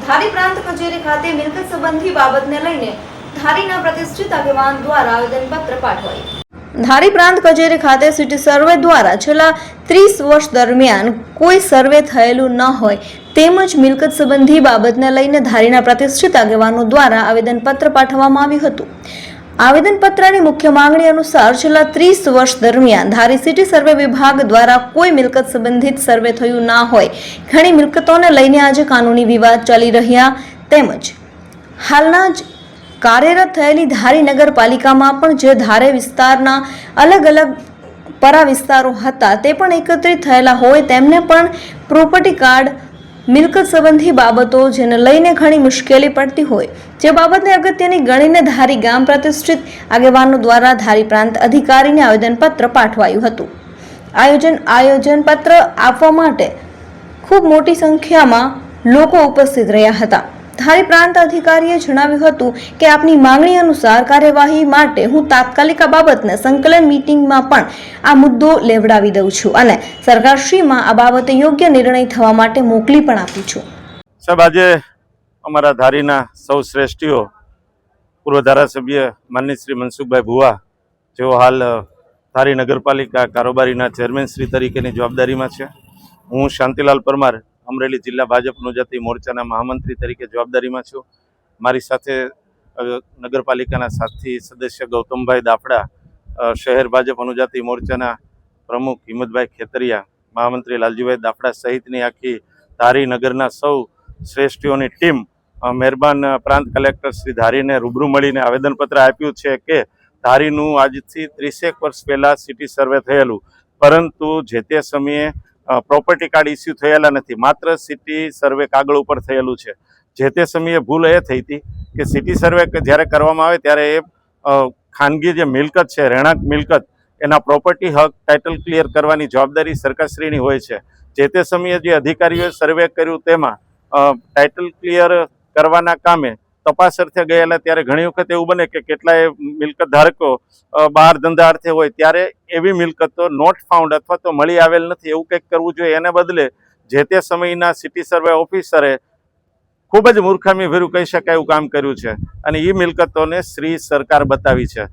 ધારી પ્રાંત કચેરી ખાતે મિલકત સંબંધી બાબતને લઈને ધારીના પ્રતિષ્ઠિત આગેવાન દ્વારા આવેદનપત્ર પાઠવાયું। ધારી પ્રાંત કચેરી ખાતે સિટી સર્વે દ્વારા છેલ્લા 30 વર્ષ દરમિયાન કોઈ સર્વે થયેલું ન હોય તેમજ મિલકત સંબંધી બાબતને લઈને ધારીના પ્રતિષ્ઠિત આગેવાનો દ્વારા આવેદનપત્ર પાઠવવામાં આવ્યું હતું। આવેદનપત્રની મુખ્ય માંગણી અનુસાર છેલ્લા 30 વર્ષ દરમિયાન ધારી સિટી સર્વે વિભાગ દ્વારા કોઈ મિલકત સંબંધિત સર્વે થયું ના હોય। ઘણી મિલકતોને લઈને આજે કાનૂની વિવાદ ચાલી રહ્યા તેમજ હાલના જ કાર્યરત થયેલી ધારી નગરપાલિકામાં પણ જે ધારે વિસ્તારના અલગ અલગ પરા વિસ્તારો હતા તે પણ એકત્રિત થયેલા હોય તેમને પણ પ્રોપર્ટી કાર્ડ મિલકત સંબંધી બાબતો જેને લઈને ઘણી મુશ્કેલી પડતી હોય જે બાબતને અગત્યની ગણીને ધારી ગામ પ્રતિષ્ઠિત આગેવાનો દ્વારા ધારી પ્રાંત અધિકારીને આવેદનપત્ર પાઠવાયું હતું। આયોજનપત્ર આપવા માટે ખૂબ મોટી સંખ્યામાં લોકો ઉપસ્થિત રહ્યા હતા। ધારી પ્રાંત અધિકારીએ જણાવ્યું હતું કે આપની માંગણી અનુસાર કાર્યવાહી માટે હું તાત્કાલિક આ બાબતને સંકલન મીટિંગમાં પણ આ મુદ્દો લેવડાવી દઉં છું અને સરકારશ્રીમાં આ બાબતે યોગ્ય નિર્ણય થવા માટે મોકલી પણ આપું છું। સાહેબ, આજે અમારા ધારીના સૌ શ્રેષ્ઠીઓ પૂર્વ ધારાસભ્ય માનનીય શ્રી મનસુખભાઈ ભુવા જેઓ હાલ ધારી નગરપાલિકા કારોબારીના ચેરમેન શ્રી તરીકેની જવાબદારીમાં છે। હું શાંતિલાલ પરમાર અમરેલી જિલ્લા ભાજપ અનુજાતિ મોરચાના મહામંત્રી તરીકે જવાબદારીમાં છું। મારી સાથે નગરપાલિકાના સાથી સદસ્ય ગૌતમભાઈ દાફડા, શહેર ભાજપ અનુજાતિ મોરચાના પ્રમુખ હિંમતભાઈ ખેતરિયા, મહામંત્રી લાલજીભાઈ દાફડા સહિતની આખી ધારી નગરના સૌ શ્રેષ્ઠીઓની ટીમ મહેરબાન પ્રાંત કલેક્ટર શ્રી ધારીને રૂબરૂ મળીને આવેદનપત્ર આપ્યું છે કે ધારીનું આજથી 30 વર્ષ પહેલાં સિટી સર્વે થયેલું, પરંતુ જે તે સમયે પ્રોપર્ટી કાર્ડ ઇસ્યુ થયેલા નથી, માત્ર સિટી સર્વે કાગળ ઉપર થયેલું છે। જે તે સમયે ભૂલ એ થઈ હતી કે સિટી સર્વે જ્યારે કરવામાં આવે ત્યારે એ ખાનગી જે મિલકત છે, રહેણાંક મિલકત, એના પ્રોપર્ટી હક ટાઇટલ ક્લિયર કરવાની જવાબદારી સરકારશ્રીની હોય છે। જે તે સમયે જે અધિકારીઓએ સર્વે કર્યું તેમાં ટાઇટલ ક્લિયર કરવાના કામે તપાસ અર્થે ગયેલા ત્યારે ઘણી વખત એવું બને કે કેટલાય મિલકત ધારકો બહાર ધંધા અર્થે હોય ત્યારે એવી મિલકતો નોટ ફાઉન્ડ અથવા તો મળી આવેલ નથી, એવું કંઈક કરવું જોઈએ। એને બદલે જે તે સમયના સિટી સર્વે ઓફિસરે ખૂબ જ મૂર્ખામી ભર્યું કહી શકાય એવું કામ કર્યું છે અને એ મિલકતોને શ્રી સરકાર બતાવી છે।